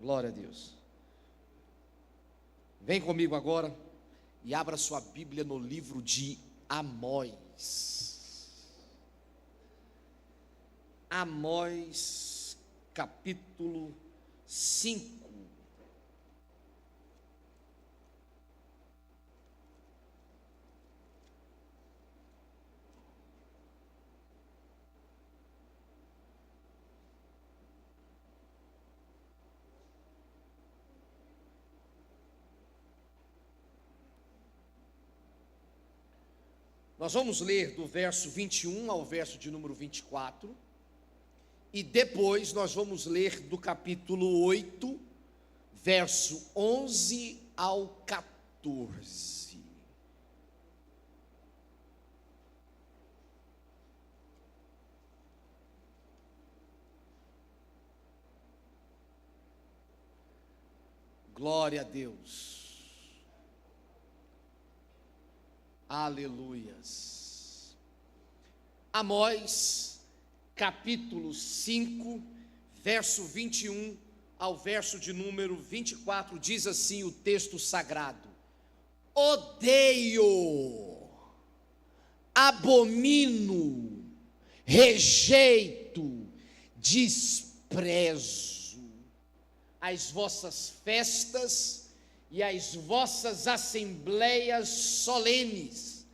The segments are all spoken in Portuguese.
Glória a Deus. Vem comigo agora e abra sua Bíblia no livro de Amós. Amós, capítulo 5. Nós vamos ler do verso 21 ao verso de número 24, e depois nós vamos ler do capítulo 8, verso 11 ao 14. Glória a Deus. Aleluias. Amós, capítulo 5, verso 21 ao verso de número 24, diz assim o texto sagrado: odeio, abomino, rejeito, desprezo as vossas festas e as vossas assembleias solenes.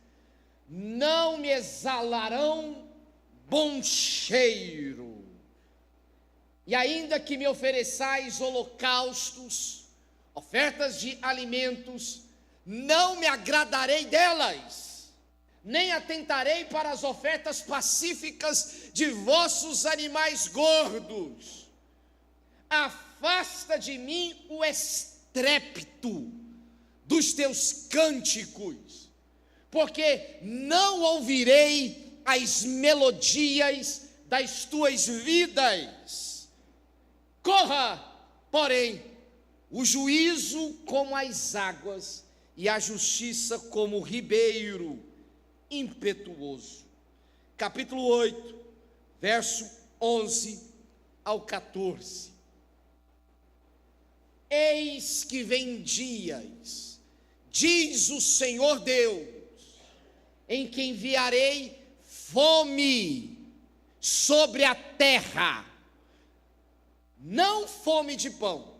Não me exalarão bom cheiro, e ainda que me ofereçais holocaustos, ofertas de alimentos, não me agradarei delas, nem atentarei para as ofertas pacíficas de vossos animais gordos. Afasta de mim o estrépito dos teus cânticos, porque não ouvirei as melodias das tuas vidas. Corra, porém, o juízo como as águas, e a justiça como o ribeiro impetuoso. Capítulo 8, verso 11 ao 14. Eis que vem dias, diz o Senhor Deus, em que enviarei fome sobre a terra, não fome de pão,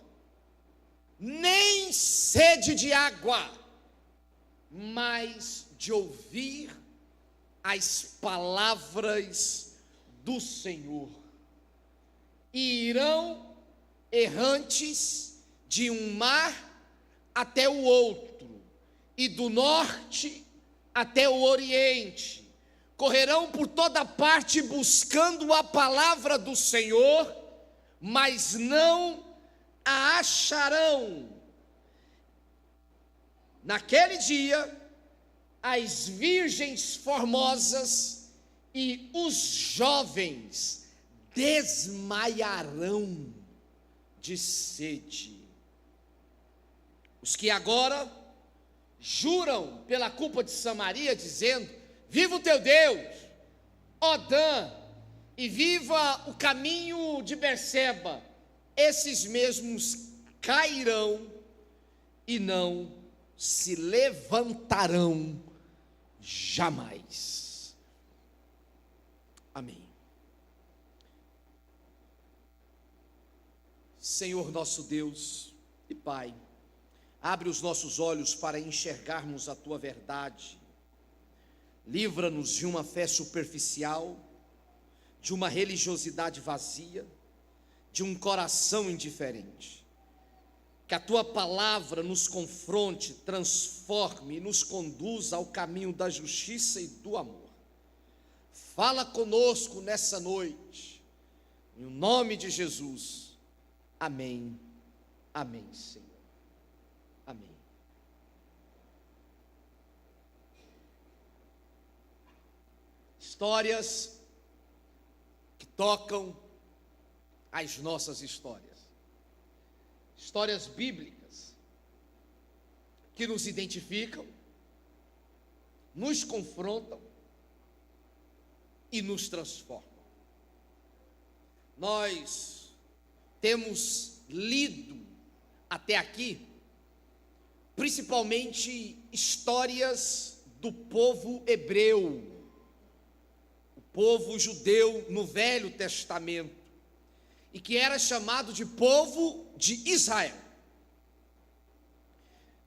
nem sede de água, mas de ouvir as palavras do Senhor. E irão errantes de um mar até o outro, e do norte até o oriente, correrão por toda parte buscando a palavra do Senhor, mas não a acharão. Naquele dia, as virgens formosas e os jovens desmaiarão de sede. Os que agora juram pela culpa de Samaria, dizendo: viva o teu Deus, ó Dan, e viva o caminho de Berseba, esses mesmos cairão e não se levantarão jamais. Amém. Senhor nosso Deus e Pai, abre os nossos olhos para enxergarmos a Tua verdade. Livra-nos de uma fé superficial, de uma religiosidade vazia, de um coração indiferente. Que a Tua palavra nos confronte, transforme e nos conduza ao caminho da justiça e do amor. Fala conosco nessa noite, em nome de Jesus. Amém. Amém, Senhor. Amém. Histórias que tocam as nossas histórias. Histórias bíblicas que nos identificam, nos confrontam e nos transformam. Nós temos lido até aqui, principalmente histórias do povo hebreu, o povo judeu no Velho Testamento, e que era chamado de povo de Israel.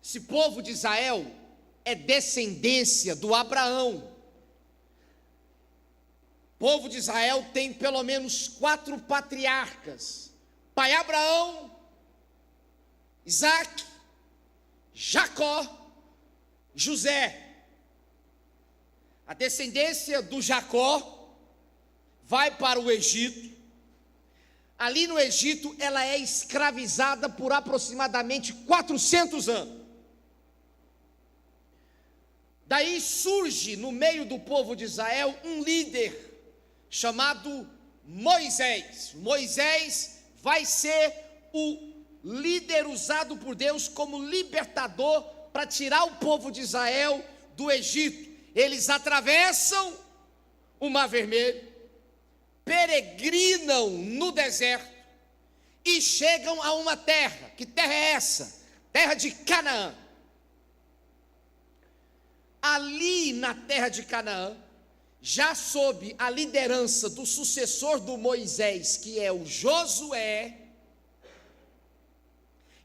Esse povo de Israel é descendência do Abraão. O povo de Israel tem pelo menos 4 patriarcas: pai Abraão, Isaac, Jacó, José. A descendência do Jacó vai para o Egito. Ali no Egito ela é escravizada por aproximadamente 400 anos. Daí surge no meio do povo de Israel um líder chamado Moisés. Moisés vai ser o líder usado por Deus como libertador para tirar o povo de Israel do Egito. Eles atravessam o Mar Vermelho, peregrinam no deserto e chegam a uma terra. Que terra é essa? Terra de Canaã. Ali na terra de Canaã, já sob a liderança do sucessor do Moisés, que é o Josué,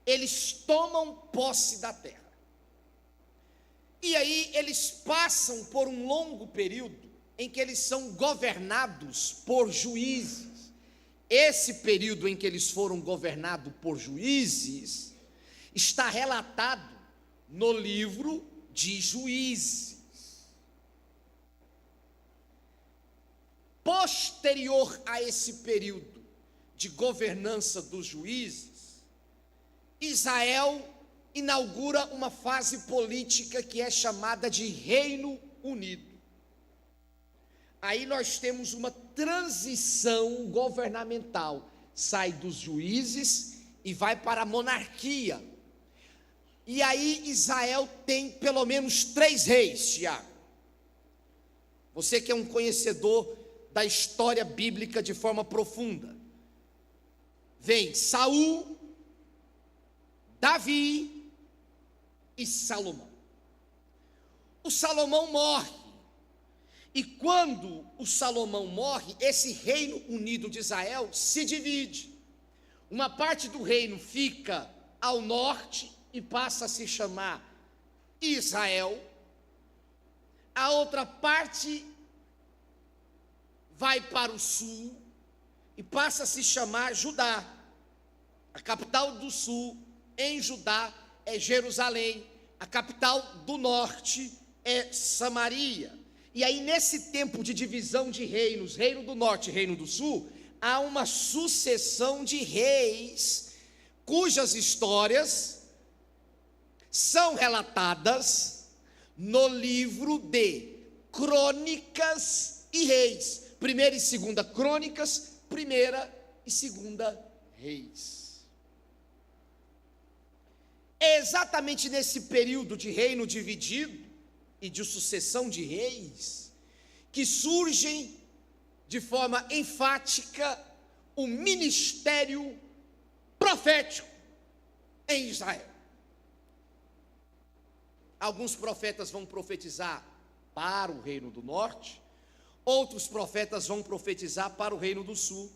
eles tomam posse da terra. E aí eles passam por um longo período em que eles são governados por juízes. Esse período em que eles foram governados por juízes está relatado no livro de Juízes. Posterior a esse período de governança dos juízes, Israel inaugura uma fase política que é chamada de Reino Unido. Aí nós temos uma transição governamental, sai dos juízes e vai para a monarquia. E aí Israel tem pelo menos 3 reis, Tiago. Você que é um conhecedor da história bíblica de forma profunda. Vem Saul, Davi e Salomão. O Salomão morre. E quando o Salomão morre, esse reino unido de Israel se divide. Uma parte do reino fica ao norte e passa a se chamar Israel. A outra parte vai para o sul e passa a se chamar Judá. A capital do sul em Judá é Jerusalém. A capital do norte é Samaria. E aí nesse tempo de divisão de reinos, reino do norte e reino do sul, há uma sucessão de reis cujas histórias são relatadas no livro de Crônicas e Reis. 1ª e 2ª Crônicas, 1ª e 2ª Reis. É exatamente nesse período de reino dividido e de sucessão de reis que surgem de forma enfática o ministério profético em Israel. Alguns profetas vão profetizar para o reino do norte, outros profetas vão profetizar para o reino do sul,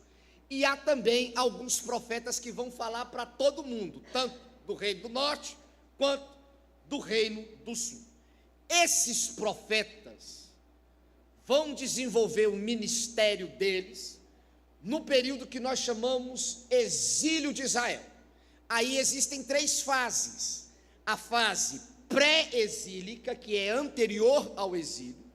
e há também alguns profetas que vão falar para todo mundo, tanto do reino do norte quanto do reino do sul. Esses profetas vão desenvolver o ministério deles no período que nós chamamos exílio de Israel. Aí existem 3 fases: a fase pré-exílica, que é anterior ao exílio,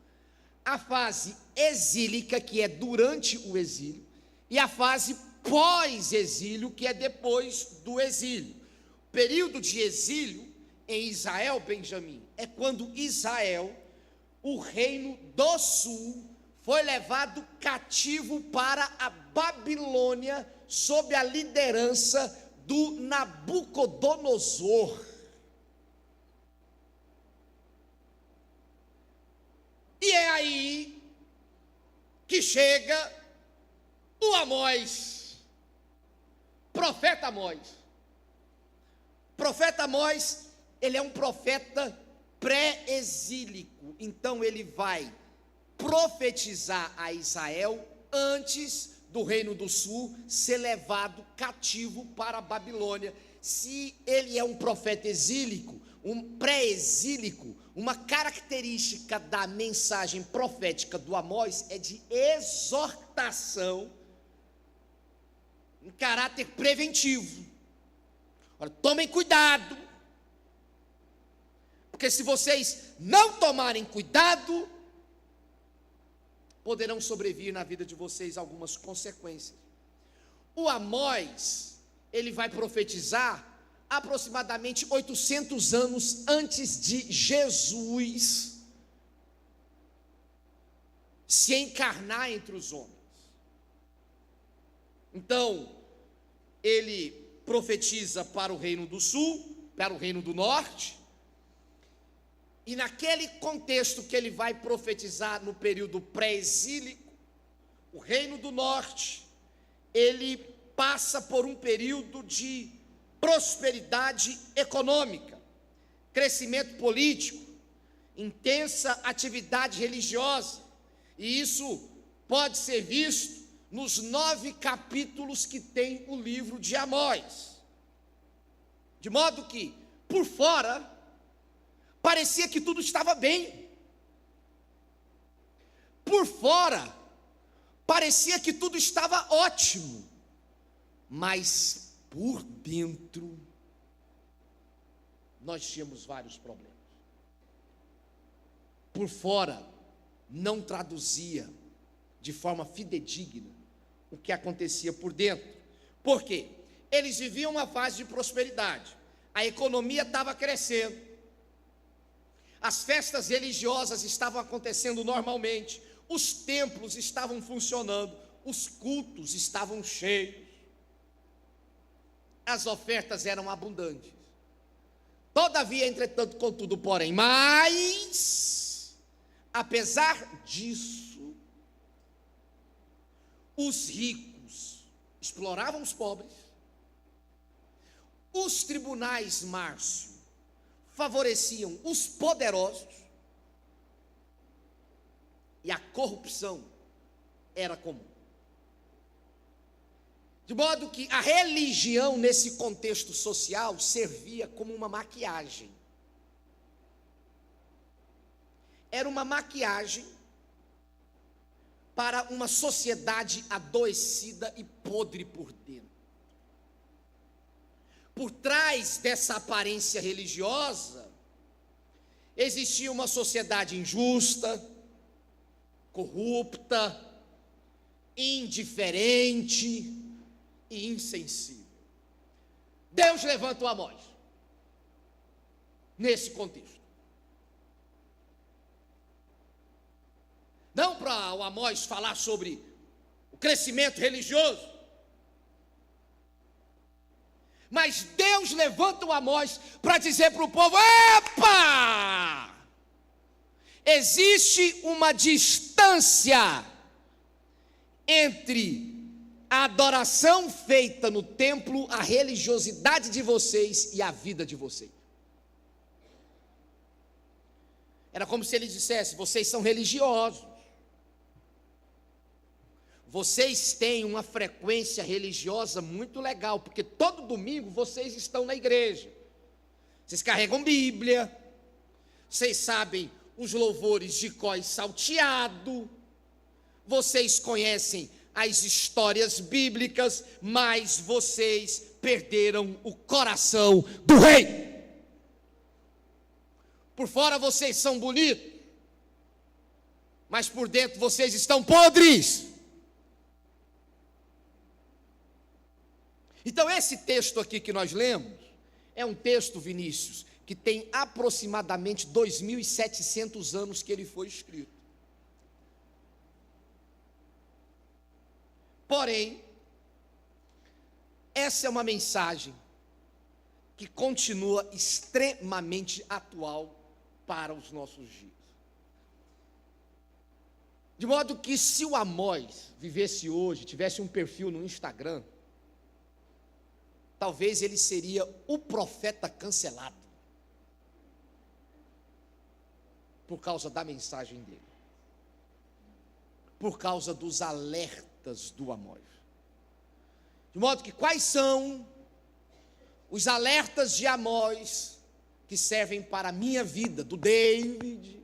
a fase exílica, que é durante o exílio, e a fase pós-exílio, que é depois do exílio. O período de exílio em Israel, Benjamim, é quando Israel, o reino do sul, foi levado cativo para a Babilônia, sob a liderança do Nabucodonosor. E é aí que chega o Amós, profeta Amós. Profeta Amós, ele é um profeta pré-exílico. Então ele vai profetizar a Israel antes do Reino do Sul ser levado cativo para a Babilônia. Se ele é um profeta exílico, um pré-exílico, uma característica da mensagem profética do Amós é de exortação em caráter preventivo. Olha, tomem cuidado, porque se vocês não tomarem cuidado, poderão sobrevir na vida de vocês algumas consequências. O Amós, ele vai profetizar aproximadamente 800 anos antes de Jesus se encarnar entre os homens. Então, ele profetiza para o Reino do Sul, para o Reino do Norte, e naquele contexto que ele vai profetizar no período pré-exílico, o Reino do Norte, ele passa por um período de prosperidade econômica, crescimento político, intensa atividade religiosa, e isso pode ser visto nos 9 capítulos que tem o livro de Amós. De modo que, por fora, parecia que tudo estava bem. Por fora, parecia que tudo estava ótimo. Mas, por dentro, nós tínhamos vários problemas. Por fora, não traduzia de forma fidedigna o que acontecia por dentro. Por quê? Eles viviam uma fase de prosperidade. A economia estava crescendo. As festas religiosas estavam acontecendo normalmente. Os templos estavam funcionando. Os cultos estavam cheios. As ofertas eram abundantes. Todavia, entretanto, contudo, porém, mas, apesar disso, os ricos exploravam os pobres. Os tribunais, Márcio, favoreciam os poderosos. E a corrupção era comum. De modo que a religião, nesse contexto social, servia como uma maquiagem. Era uma maquiagem para uma sociedade adoecida e podre por dentro. Por trás dessa aparência religiosa, existia uma sociedade injusta, corrupta, indiferente e insensível. Deus levanta o Amós nesse contexto. Não para o Amós falar sobre o crescimento religioso, mas Deus levanta o Amós para dizer para o povo: epa! Existe uma distância entre a adoração feita no templo, a religiosidade de vocês e a vida de vocês. Era como se ele dissesse: vocês são religiosos, vocês têm uma frequência religiosa muito legal, porque todo domingo vocês estão na igreja, vocês carregam Bíblia, vocês sabem os louvores de Có e Salteado, vocês conhecem as histórias bíblicas, mas vocês perderam o coração do rei. Por fora vocês são bonitos, mas por dentro vocês estão podres. Então esse texto aqui que nós lemos, é um texto, Vinícius, que tem aproximadamente 2.700 anos que ele foi escrito. Porém, essa é uma mensagem que continua extremamente atual para os nossos dias. De modo que se o Amós vivesse hoje, tivesse um perfil no Instagram, talvez ele seria o profeta cancelado, por causa da mensagem dele, por causa dos alertas do Amós. De modo que quais são os alertas de Amós que servem para a minha vida, do David,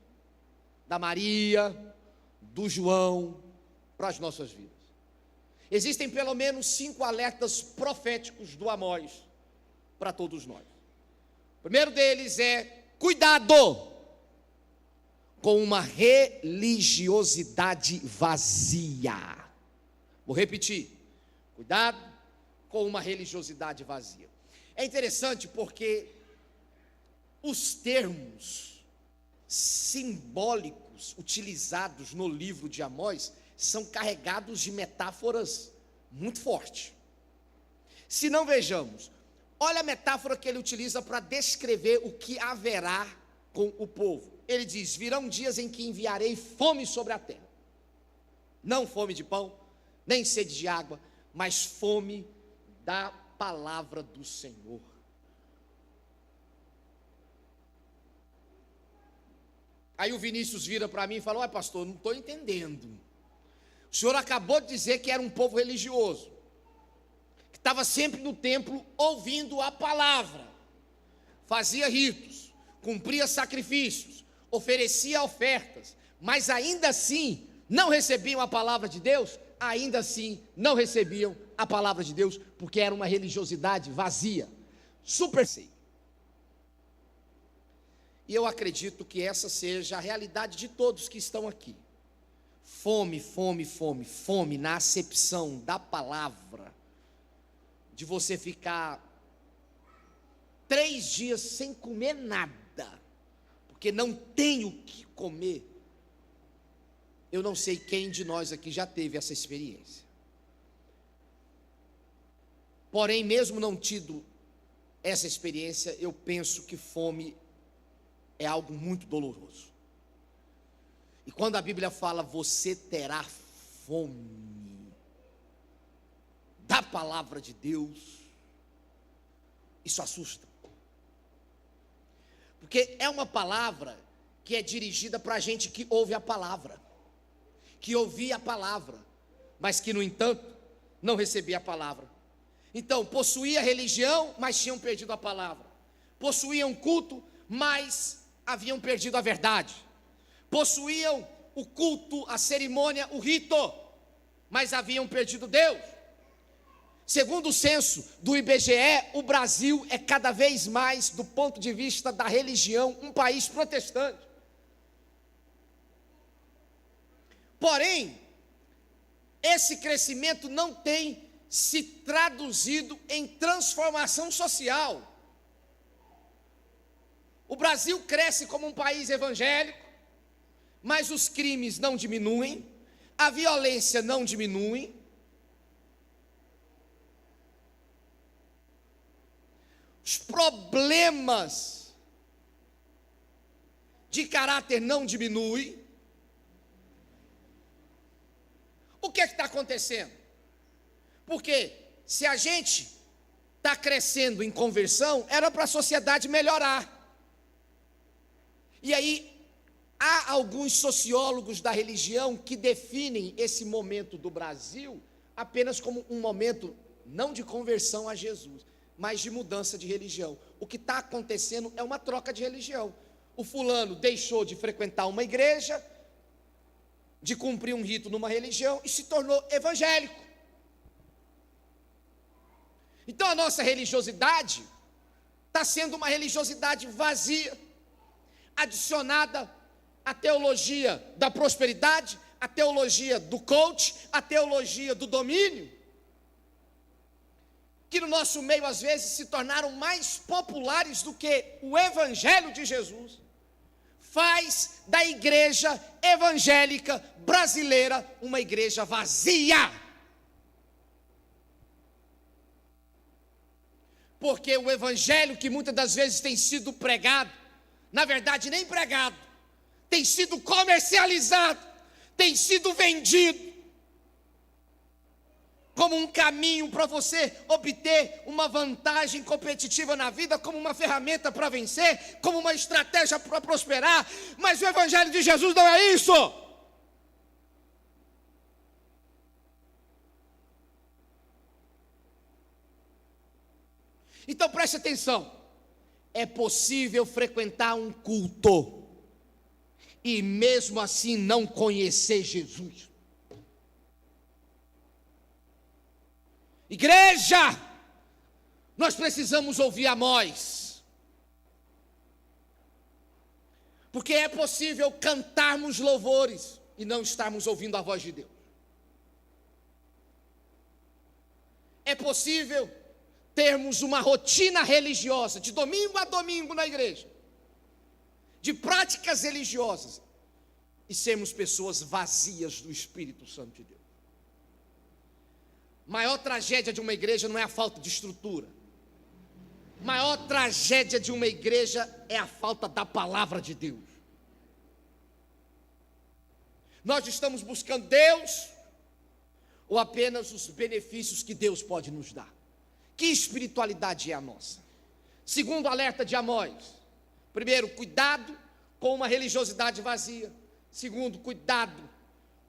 da Maria, do João, para as nossas vidas? Existem pelo menos 5 alertas proféticos do Amós para todos nós. O primeiro deles é: cuidado com uma religiosidade vazia. Vou repetir: cuidado com uma religiosidade vazia. É interessante porque os termos simbólicos utilizados no livro de Amós são carregados de metáforas muito fortes. Se não, vejamos, olha a metáfora que ele utiliza para descrever o que haverá com o povo. Ele diz: virão dias em que enviarei fome sobre a terra, não fome de pão, nem sede de água, mas fome da palavra do Senhor. Aí o Vinícius vira para mim e fala: olha, pastor, não estou entendendo. O senhor acabou de dizer que era um povo religioso, que estava sempre no templo ouvindo a palavra, fazia ritos, cumpria sacrifícios, oferecia ofertas, mas ainda assim não recebiam a palavra de Deus. Ainda assim não recebiam a palavra de Deus, porque era uma religiosidade vazia, superficial. E eu acredito que essa seja a realidade de todos que estão aqui. Fome, fome, fome, fome na acepção da palavra, de você ficar 3 dias sem comer nada, porque não tem o que comer. Eu não sei quem de nós aqui já teve essa experiência. Porém, mesmo não tido essa experiência, eu penso que fome é algo muito doloroso. E quando a Bíblia fala: você terá fome da palavra de Deus, isso assusta. Porque é uma palavra que é dirigida para a gente que ouve a palavra, que ouvia a palavra, mas que, no entanto, não recebia a palavra. Então, possuía religião, mas tinham perdido a palavra. Possuíam culto, mas haviam perdido a verdade. Possuíam o culto, a cerimônia, o rito, mas haviam perdido Deus. Segundo o censo do IBGE, o Brasil é cada vez mais, do ponto de vista da religião, um país protestante. Porém, esse crescimento não tem se traduzido em transformação social. O Brasil cresce como um país evangélico, mas os crimes não diminuem, a violência não diminui, os problemas de caráter não diminuem. O que é que está acontecendo? Porque se a gente está crescendo em conversão, era para a sociedade melhorar. E aí, há alguns sociólogos da religião que definem esse momento do Brasil apenas como um momento não de conversão a Jesus, mas de mudança de religião. O que está acontecendo é uma troca de religião. O fulano deixou de frequentar uma igreja, de cumprir um rito numa religião, e se tornou evangélico. Então a nossa religiosidade está sendo uma religiosidade vazia, adicionada à teologia da prosperidade, à teologia do coach, à teologia do domínio, que no nosso meio às vezes se tornaram mais populares do que o evangelho de Jesus. Faz da igreja evangélica brasileira uma igreja vazia. Porque o evangelho que muitas das vezes tem sido pregado, na verdade nem pregado, tem sido comercializado, tem sido vendido como um caminho para você obter uma vantagem competitiva na vida, como uma ferramenta para vencer, como uma estratégia para prosperar. Mas o Evangelho de Jesus não é isso. Então preste atenção. É possível frequentar um culto e mesmo assim não conhecer Jesus. Igreja, nós precisamos ouvir Amós, porque é possível cantarmos louvores e não estarmos ouvindo a voz de Deus. É possível termos uma rotina religiosa, de domingo a domingo na igreja, de práticas religiosas, e sermos pessoas vazias do Espírito Santo de Deus. Maior tragédia de uma igreja não é a falta de estrutura. Maior tragédia de uma igreja é a falta da palavra de Deus. Nós estamos buscando Deus ou apenas os benefícios que Deus pode nos dar? Que espiritualidade é a nossa? Segundo alerta de Amós: primeiro, cuidado com uma religiosidade vazia. Segundo, cuidado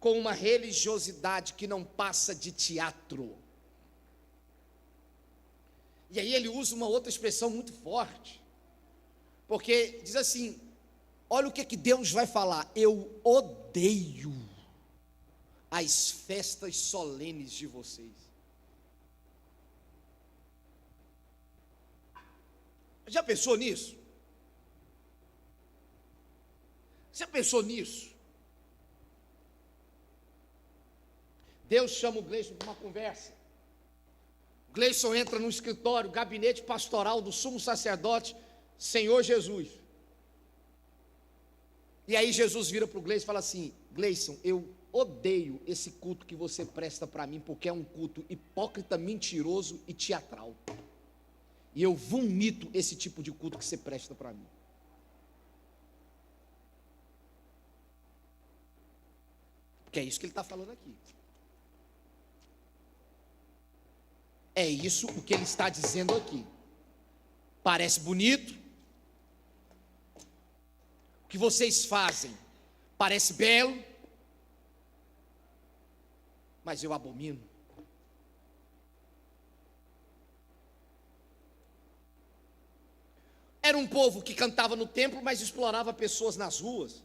com uma religiosidade que não passa de teatro. E aí ele usa uma outra expressão muito forte, porque diz assim: olha o que Deus vai falar: eu odeio as festas solenes de vocês. Já pensou nisso? Já pensou nisso? Deus chama o Gleison para uma conversa. O Gleison entra no escritório, gabinete pastoral do sumo sacerdote, Senhor Jesus. E aí Jesus vira para o Gleison e fala assim: Gleison, eu odeio esse culto que você presta para mim, porque é um culto hipócrita, mentiroso e teatral. E eu vomito esse tipo de culto que você presta para mim. Porque é isso que ele está falando aqui. É isso o que ele está dizendo aqui. Parece bonito. O que vocês fazem parece belo. Mas eu abomino. Era um povo que cantava no templo, mas explorava pessoas nas ruas.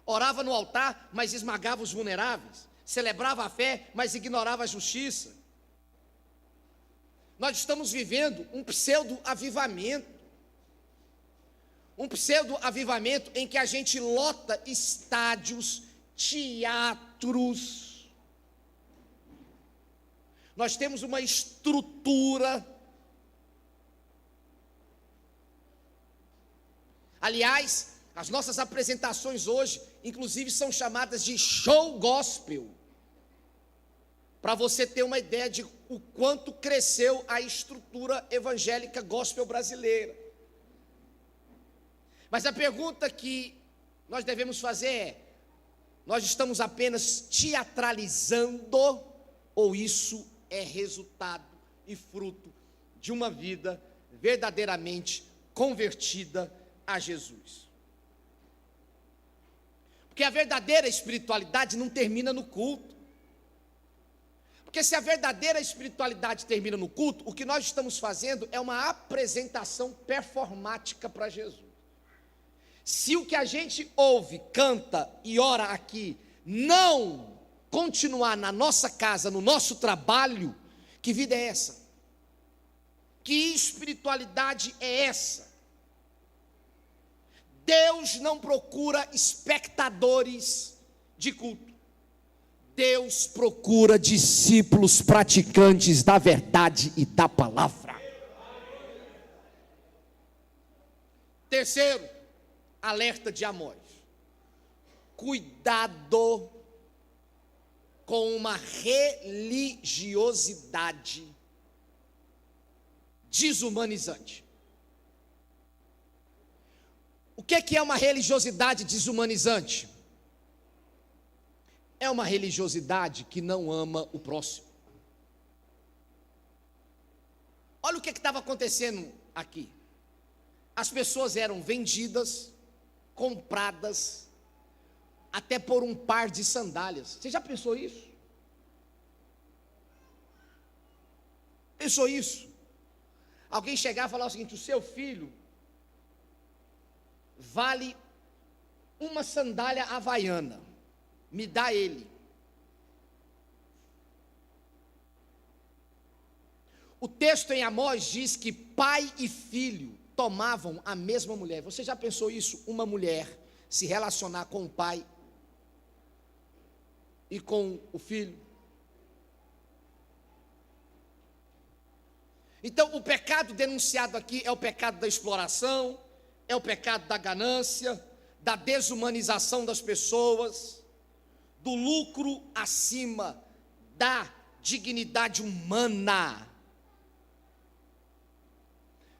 Orava no altar, mas esmagava os vulneráveis. Celebrava a fé, mas ignorava a justiça. Nós estamos vivendo um pseudo-avivamento. Um pseudo-avivamento em que a gente lota estádios, teatros. Nós temos uma estrutura. Aliás, as nossas apresentações hoje, inclusive, são chamadas de show gospel. Para você ter uma ideia de o quanto cresceu a estrutura evangélica gospel brasileira. Mas a pergunta que nós devemos fazer é: nós estamos apenas teatralizando, ou isso é resultado e fruto de uma vida verdadeiramente convertida a Jesus? Porque a verdadeira espiritualidade não termina no culto. Porque se a verdadeira espiritualidade termina no culto, o que nós estamos fazendo é uma apresentação performática para Jesus. Se o que a gente ouve, canta e ora aqui não continuar na nossa casa, no nosso trabalho, que vida é essa? Que espiritualidade é essa? Deus não procura espectadores de culto. Deus procura discípulos praticantes da verdade e da palavra. Terceiro, alerta de Amós: cuidado com uma religiosidade desumanizante. O que é uma religiosidade desumanizante? É uma religiosidade que não ama o próximo. Olha o que estava acontecendo aqui. As pessoas eram vendidas, compradas, até por um par de sandálias. Você já pensou isso? Pensou isso? Alguém chegar e falar o seguinte: o seu filho vale uma sandália havaiana, me dá ele. O texto em Amós diz que pai e filho tomavam a mesma mulher. Você já pensou isso? Uma mulher se relacionar com o pai e com o filho? Então, o pecado denunciado aqui é o pecado da exploração, é o pecado da ganância, da desumanização das pessoas, do lucro acima da dignidade humana.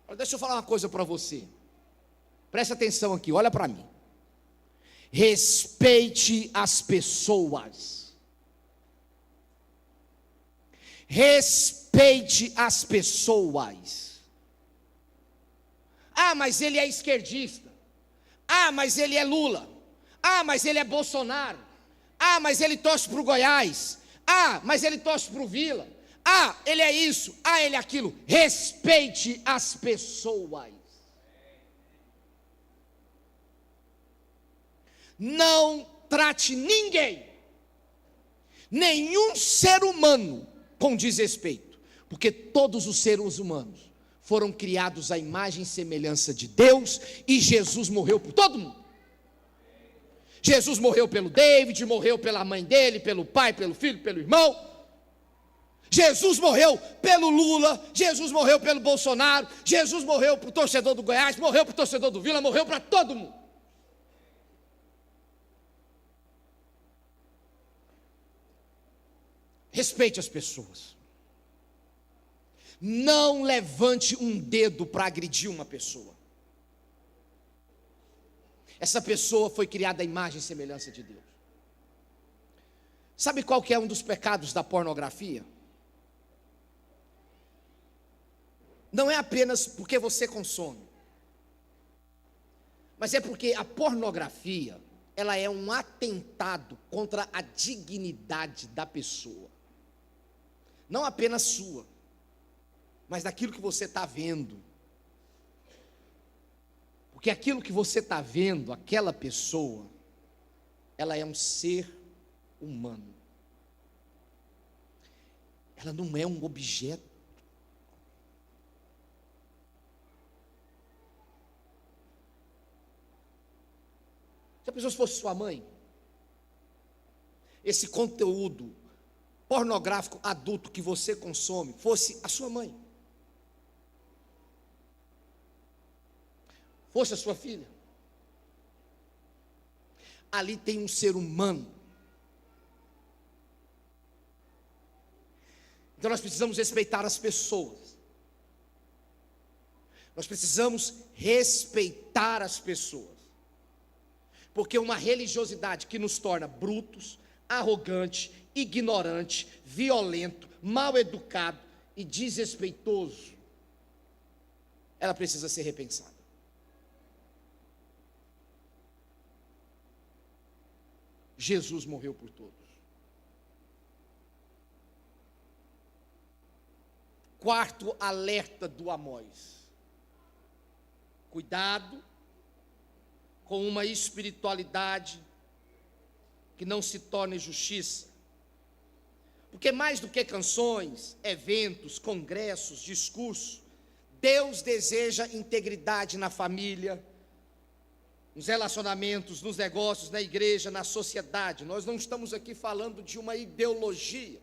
Agora, deixa eu falar uma coisa para você. Preste atenção aqui, olha para mim. Respeite as pessoas. Respeite as pessoas. Ah, mas ele é esquerdista. Ah, mas ele é Lula. Ah, mas ele é Bolsonaro. Ah, mas ele torce para o Goiás. Ah, mas ele torce para o Vila. Ah, ele é isso. Ah, ele é aquilo. Respeite as pessoas. Não trate ninguém, nenhum ser humano, com desrespeito, porque todos os seres humanos foram criados à imagem e semelhança de Deus, e Jesus morreu por todo mundo. Jesus morreu pelo David, morreu pela mãe dele, pelo pai, pelo filho, pelo irmão. Jesus morreu pelo Lula, Jesus morreu pelo Bolsonaro, Jesus morreu para o torcedor do Goiás, morreu para o torcedor do Vila, morreu para todo mundo. Respeite as pessoas. Não levante um dedo para agredir uma pessoa. Essa pessoa foi criada à imagem e semelhança de Deus. Sabe qual que é um dos pecados da pornografia? Não é apenas porque você consome, mas é porque a pornografia, ela é um atentado contra a dignidade da pessoa. Não apenas sua, mas daquilo que você está vendo. Porque aquilo que você está vendo, aquela pessoa, ela é um ser humano. Ela não é um objeto. Se a pessoa fosse sua mãe, esse conteúdo pornográfico adulto que você consome fosse a sua mãe, fosse a sua filha, ali tem um ser humano. Então nós precisamos respeitar as pessoas, nós precisamos respeitar as pessoas, porque uma religiosidade que nos torna brutos, arrogante, ignorante, violento, mal educado e desrespeitoso, ela precisa ser repensada. Jesus morreu por todos. Quarto alerta do Amós: cuidado com uma espiritualidade que não se torne justiça. Porque mais do que canções, eventos, congressos, discursos, Deus deseja integridade na família, nos relacionamentos, nos negócios, na igreja, na sociedade. Nós não estamos aqui falando de uma ideologia,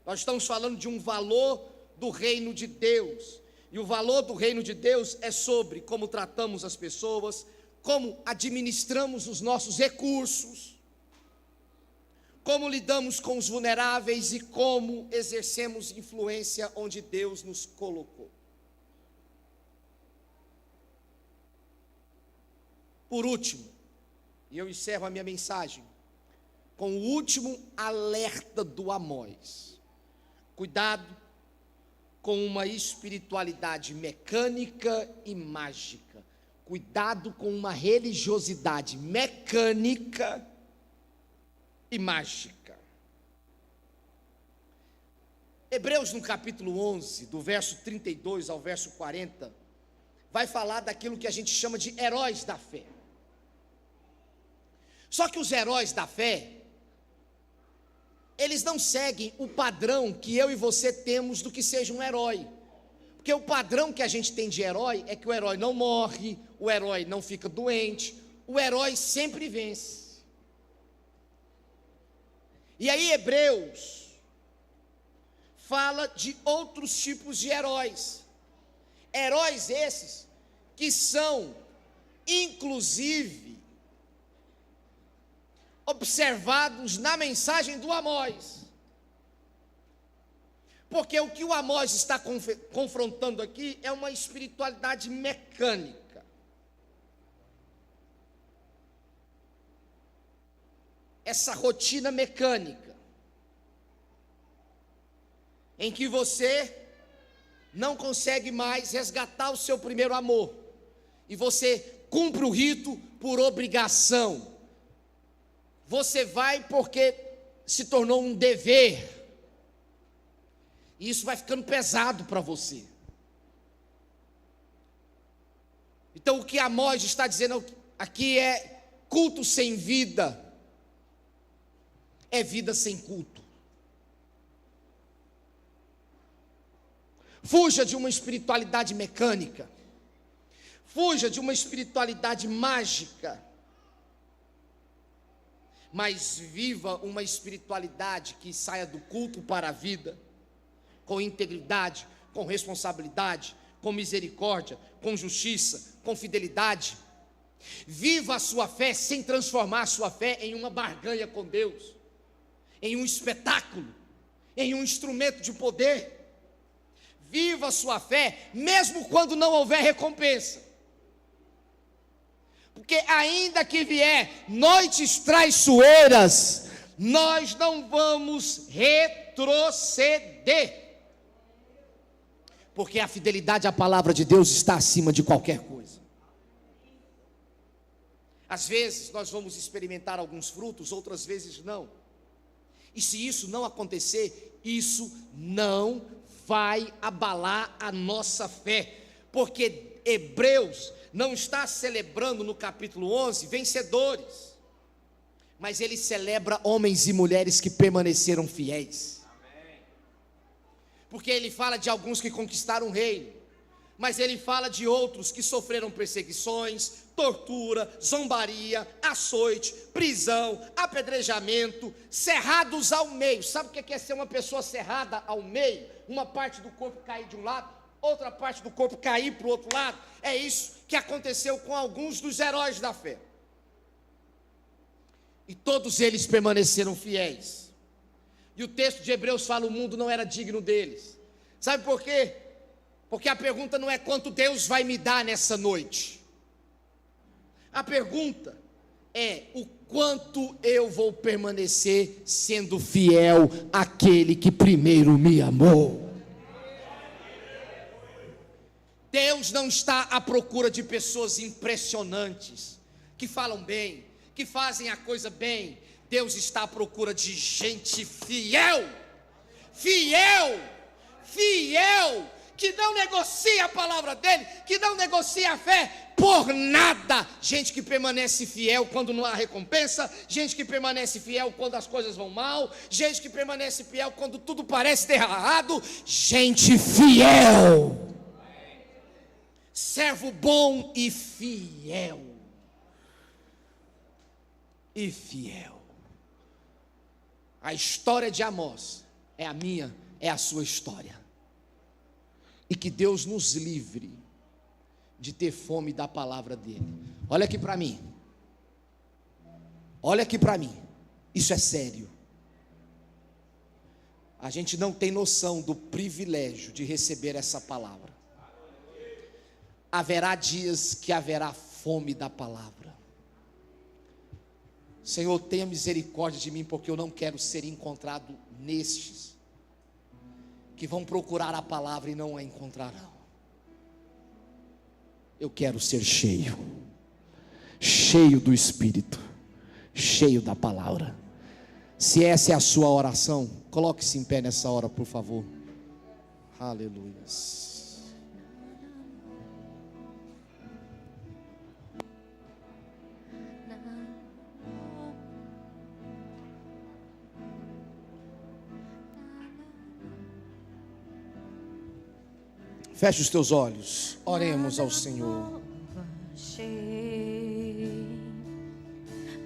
nós estamos falando de um valor do reino de Deus. E o valor do reino de Deus é sobre como tratamos as pessoas, como administramos os nossos recursos, como lidamos com os vulneráveis e como exercemos influência onde Deus nos colocou. Por último, e eu encerro a minha mensagem com o último alerta do Amós: cuidado com uma espiritualidade mecânica e mágica. Cuidado com uma religiosidade mecânica e mágica. Hebreus, no capítulo 11, do verso 32 ao verso 40, vai falar daquilo que a gente chama de heróis da fé. Só que os heróis da fé, eles não seguem o padrão que eu e você temos do que seja um herói. Porque o padrão que a gente tem de herói é que o herói não morre, o herói não fica doente, o herói sempre vence. E aí Hebreus fala de outros tipos de heróis. Heróis esses que são, inclusive, observados na mensagem do Amós. Porque o que o Amós está confrontando aqui é uma espiritualidade mecânica. Essa rotina mecânica, em que você não consegue mais resgatar o seu primeiro amor, e você cumpre o rito por obrigação. Você vai porque se tornou um dever. E isso vai ficando pesado para você. Então o que Amós está dizendo aqui é: culto sem vida é vida sem culto. Fuja de uma espiritualidade mecânica. Fuja de uma espiritualidade mágica. Mas viva uma espiritualidade que saia do culto para a vida, com integridade, com responsabilidade, com misericórdia, com justiça, com fidelidade. Viva a sua fé sem transformar a sua fé em uma barganha com Deus, em um espetáculo, em um instrumento de poder. Viva a sua fé mesmo quando não houver recompensa. Porque ainda que vier noites traiçoeiras, nós não vamos retroceder. Porque a fidelidade à palavra de Deus está acima de qualquer coisa. Às vezes nós vamos experimentar alguns frutos, outras vezes não. E se isso não acontecer, isso não vai abalar a nossa fé. Porque Hebreus não está celebrando no capítulo 11 vencedores, mas ele celebra homens e mulheres que permaneceram fiéis. Porque ele fala de alguns que conquistaram o reino, mas ele fala de outros que sofreram perseguições, tortura, zombaria, açoite, prisão, apedrejamento, cerrados ao meio. Sabe o que é ser uma pessoa cerrada ao meio? Uma parte do corpo cair de um lado, outra parte do corpo cair para o outro lado. É isso que aconteceu com alguns dos heróis da fé. E todos eles permaneceram fiéis. E o texto de Hebreus fala: o mundo não era digno deles. Sabe por quê? Porque a pergunta não é quanto Deus vai me dar nessa noite. A pergunta é o quanto eu vou permanecer sendo fiel àquele que primeiro me amou. Deus não está à procura de pessoas impressionantes, que falam bem, que fazem a coisa bem. Deus está à procura de gente fiel, fiel, fiel, que não negocia a palavra dele, que não negocia a fé por nada. Gente que permanece fiel quando não há recompensa, gente que permanece fiel quando as coisas vão mal, gente que permanece fiel quando tudo parece ter errado. Gente fiel, servo bom e fiel. E fiel. A história de Amós é a minha, é a sua história. E que Deus nos livre de ter fome da palavra dele. Olha aqui para mim. Olha aqui para mim. Isso é sério. A gente não tem noção do privilégio de receber essa palavra. Haverá dias que haverá fome da palavra. Senhor, tenha misericórdia de mim, porque eu não quero ser encontrado nestes. que vão procurar a palavra e não a encontrarão. Eu quero ser cheio, cheio do Espírito, cheio da palavra. Se essa é a sua oração, coloque-se em pé nessa hora, por favor. Aleluia. Feche os teus olhos, oremos ao Senhor.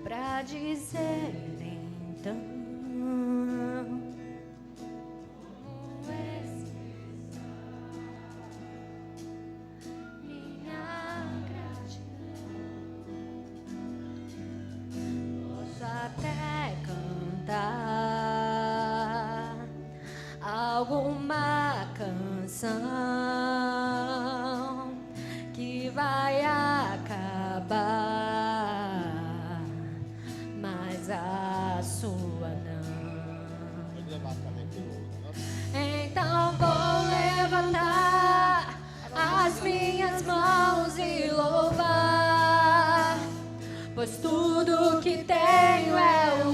Para dizer então, minha gratidão, posso até cantar alguma canção que vai acabar, mas a sua não. Então vou levantar as minhas mãos e louvar, pois tudo que tenho é o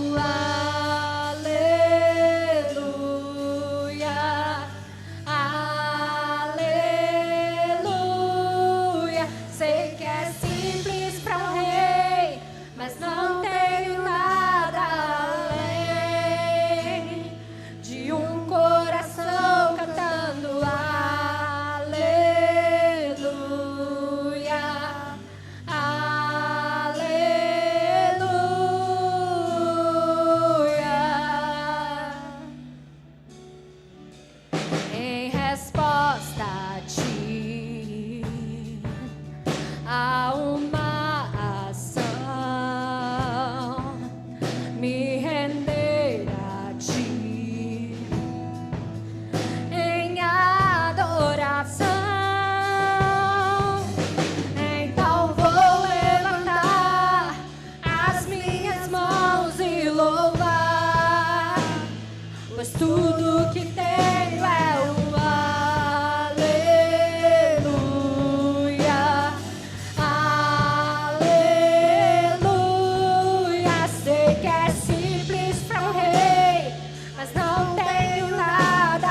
tudo que tenho é o aleluia, aleluia. Sei que é simples para um rei, mas não tenho nada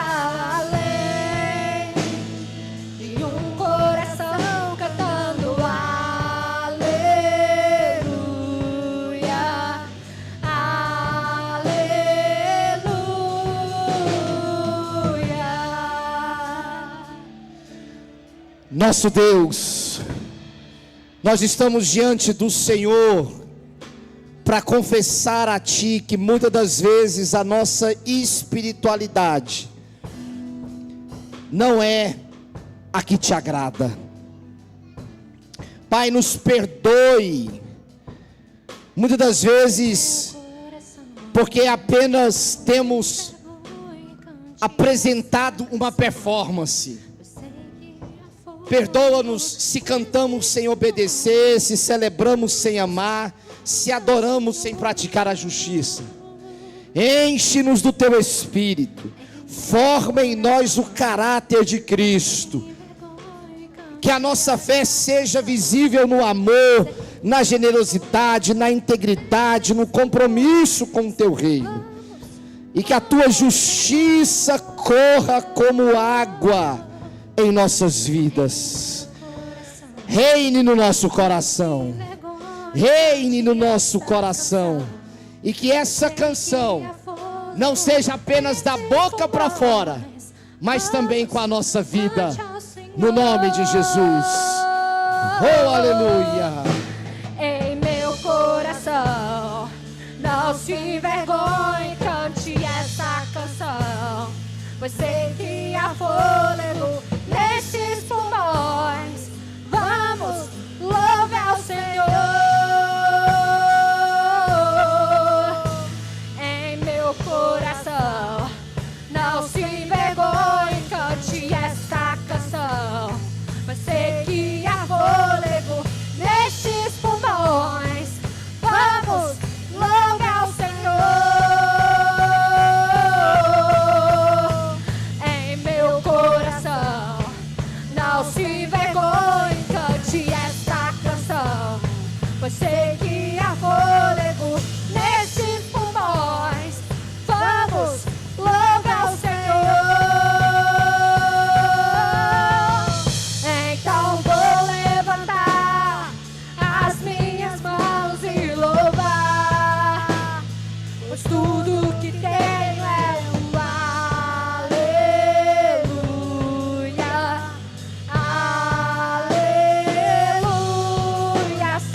além de um coração cantando aleluia, Nosso Deus, nós estamos diante do Senhor para confessar a Ti que muitas das vezes a nossa espiritualidade não é a que Te agrada. Pai, nos perdoe, muitas das vezes, porque apenas temos apresentado uma performance. Perdoa-nos se cantamos sem obedecer, se celebramos sem amar, se adoramos sem praticar a justiça. Enche-nos do Teu Espírito, forma em nós o caráter de Cristo, que a nossa fé seja visível no amor, na generosidade, na integridade, no compromisso com o Teu reino, e que a Tua justiça corra como água em nossas vidas. Reine no nosso coração, reine no nosso coração, e que essa canção não seja apenas da boca para fora, mas também com a nossa vida, no nome de Jesus. Oh, aleluia. Em meu coração, não se envergonhe, cante essa canção, pois sei que há fôlego nestes pulmões. Vamos louvar o Senhor. Em meu coração, não se envergonhe, cante essa canção, pois sei que há fôlego nestes pulmões. Vamos louvar o Senhor. Em pois sei que há fôlego nesses pulmões. Vamos louvar o Senhor. Então vou levantar as minhas mãos e louvar, pois tudo que tenho é um aleluia, aleluia.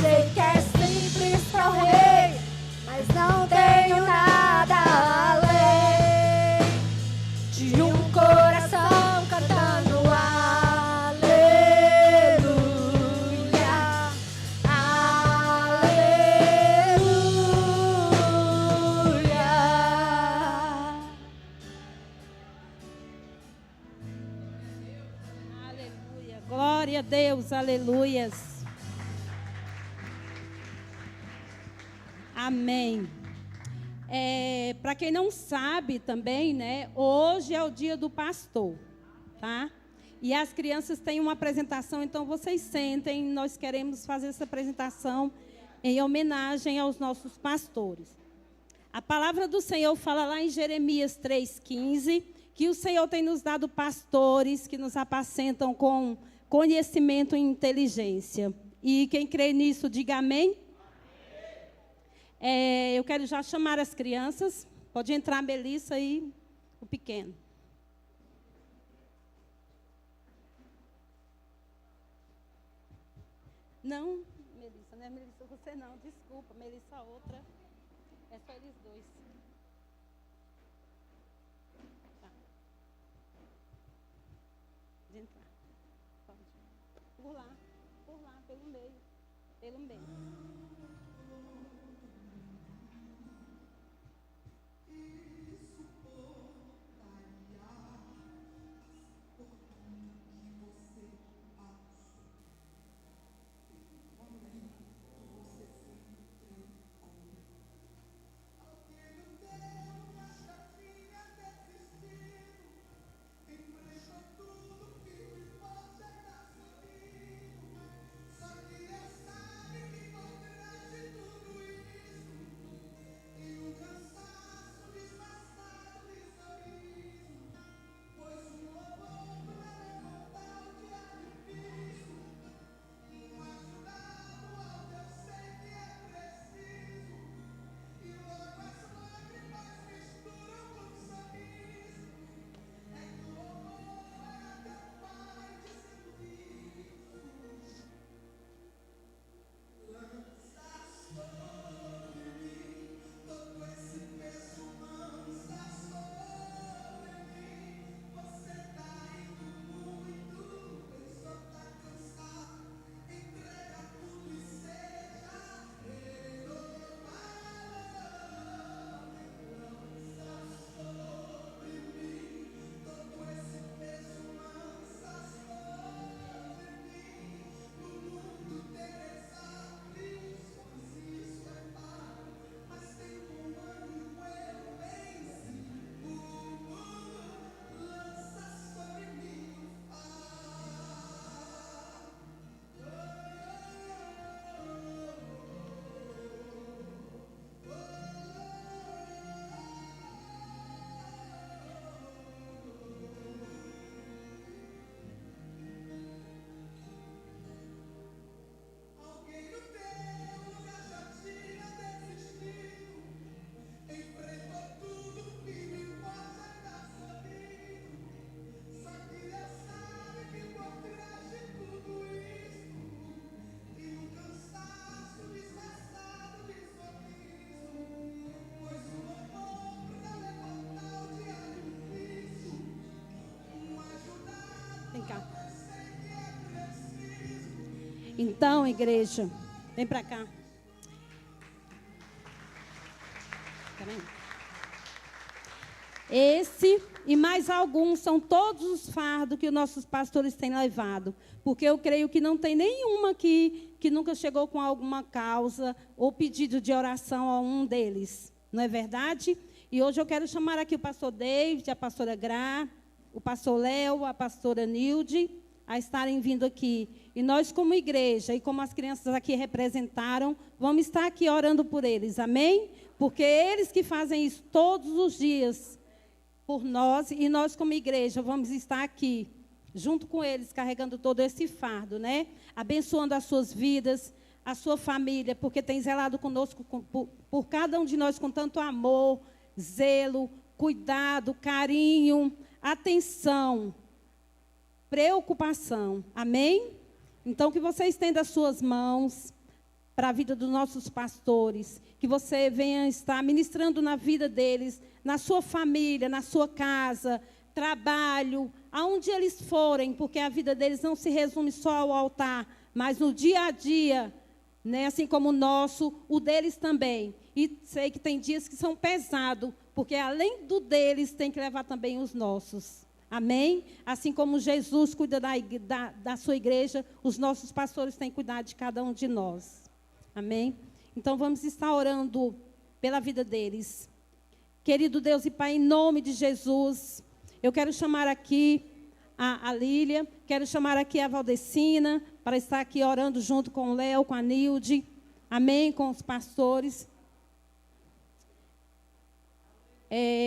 Sei que é simples para o rei, mas não tenho nada além de um coração cantando aleluia, aleluia. Aleluia. Glória a Deus. Aleluias. Amém. Para quem não sabe também, né? Hoje é o dia do pastor, tá? E as crianças têm uma apresentação, então vocês sentem. Nós queremos fazer essa apresentação em homenagem aos nossos pastores. A palavra do Senhor fala lá em Jeremias 3,15, que o Senhor tem nos dado pastores que nos apacentam com conhecimento e inteligência. E quem crê nisso, diga amém. Eu quero já chamar as crianças. Pode entrar a Melissa e o pequeno. Não, Melissa, não é Melissa você não, desculpa. Melissa outra. É só eles dois. Tá. Pode entrar. Pode. Por lá, pelo meio. Pelo meio. Vem cá. Então, igreja, vem para cá. Tá vendo? Esse e mais alguns são todos os fardos que os nossos pastores têm levado. Porque eu creio que não tem nenhuma aqui que nunca chegou com alguma causa ou pedido de oração a um deles. Não é verdade? E hoje eu quero chamar aqui o pastor David, a pastora Gra, o pastor Léo, a pastora Nilde, a estarem vindo aqui. E nós, como igreja, e como as crianças aqui representaram, vamos estar aqui orando por eles, amém? Porque eles que fazem isso todos os dias por nós, e nós, como igreja, vamos estar aqui, junto com eles, carregando todo esse fardo, né? Abençoando as suas vidas, a sua família, porque tem zelado conosco, por cada um de nós, com tanto amor, zelo, cuidado, carinho, atenção, preocupação. Amém? Então, que você estenda as suas mãos para a vida dos nossos pastores, que você venha estar ministrando na vida deles, na sua família, na sua casa, trabalho, aonde eles forem, porque a vida deles não se resume só ao altar, mas no dia a dia, né, assim como o nosso, o deles também. E sei que tem dias que são pesados, porque além do deles, tem que levar também os nossos. Amém? Assim como Jesus cuida da sua igreja, os nossos pastores têm que cuidar de cada um de nós. Amém? Então, vamos estar orando pela vida deles. Querido Deus e Pai, em nome de Jesus, eu quero chamar aqui a Lília, quero chamar aqui a Valdecina, para estar aqui orando junto com o Léo, com a Nilde. Amém? Com os pastores.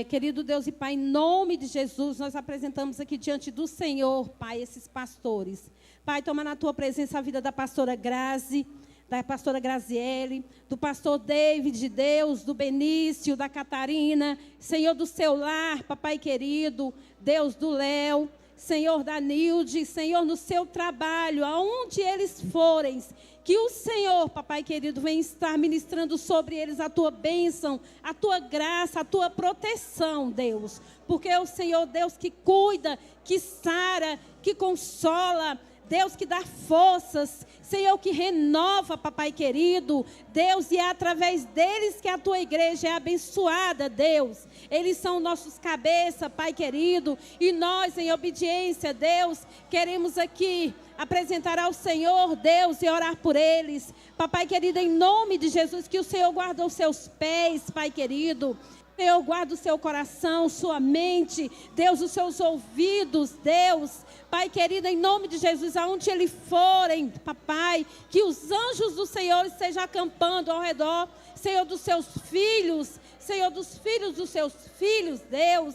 Querido Deus e Pai, em nome de Jesus, nós apresentamos aqui diante do Senhor, Pai, esses pastores. Pai, toma na tua presença a vida da pastora Grazi, da pastora Graziele, do pastor David, Deus, do Benício, da Catarina, Senhor do seu lar, papai querido, Deus do Léo, Senhor da Nilde, Senhor no seu trabalho, aonde eles forem, que o Senhor, papai querido, venha estar ministrando sobre eles a tua bênção, a tua graça, a tua proteção, Deus. Porque é o Senhor, Deus, que cuida, que sara, que consola, Deus que dá forças, Senhor que renova, papai querido, Deus, e é através deles que a tua igreja é abençoada, Deus. Eles são nossos cabeça, Pai querido, e nós, em obediência, Deus, queremos aqui apresentar ao Senhor, Deus, e orar por eles. Papai querido, em nome de Jesus, que o Senhor guarde os seus pés, Pai querido. Senhor, guarda o seu coração, sua mente, Deus, os seus ouvidos, Deus. Pai querido, em nome de Jesus, aonde eles forem, papai, que os anjos do Senhor estejam acampando ao redor, Senhor, dos seus filhos, Senhor, dos filhos dos seus filhos, Deus.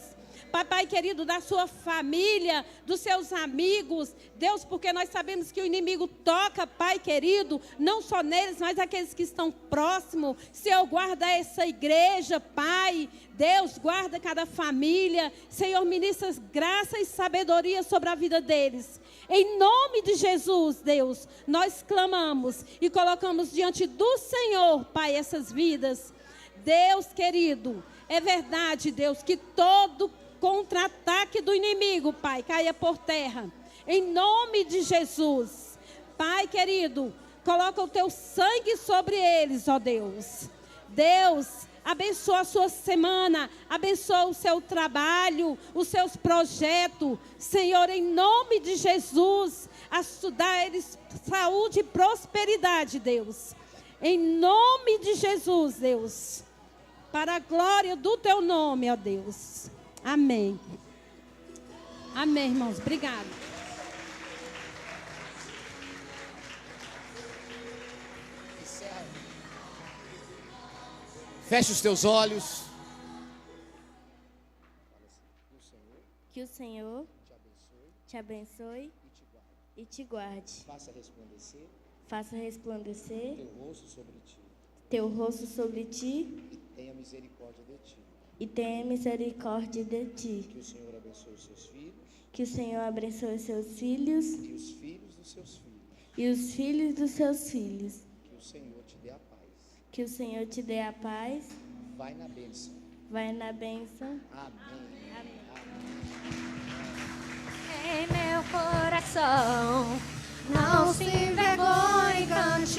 Papai querido, da sua família, dos seus amigos, Deus, porque nós sabemos que o inimigo toca, Pai querido, não só neles, mas aqueles que estão próximos. Senhor, guarda essa igreja, Pai, Deus, guarda cada família, Senhor, ministra graça e sabedoria sobre a vida deles. Em nome de Jesus, Deus, nós clamamos e colocamos diante do Senhor, Pai, essas vidas. Deus querido, é verdade, Deus, que todo contra-ataque do inimigo, Pai, caia por terra. Em nome de Jesus. Pai querido, coloca o teu sangue sobre eles, ó Deus. Deus, abençoa a sua semana, abençoa o seu trabalho, os seus projetos. Senhor, em nome de Jesus, dá a eles saúde e prosperidade, Deus. Em nome de Jesus, Deus. Para a glória do teu nome, ó Deus. Amém. Amém, irmãos. Obrigado. Feche os teus olhos. Que o Senhor te abençoe e te guarde. Faça resplandecer teu rosto sobre ti E tenha misericórdia de ti. e tenha misericórdia de ti. Que o Senhor abençoe os seus filhos. Que o Senhor abençoe os seus filhos E os filhos dos seus filhos. e os filhos dos seus filhos. Que o Senhor te dê a paz. Que o Senhor te dê a paz. Vai na bênção. Vai na bênção. Amém. Amém. Em meu coração, não se envergonhe, cante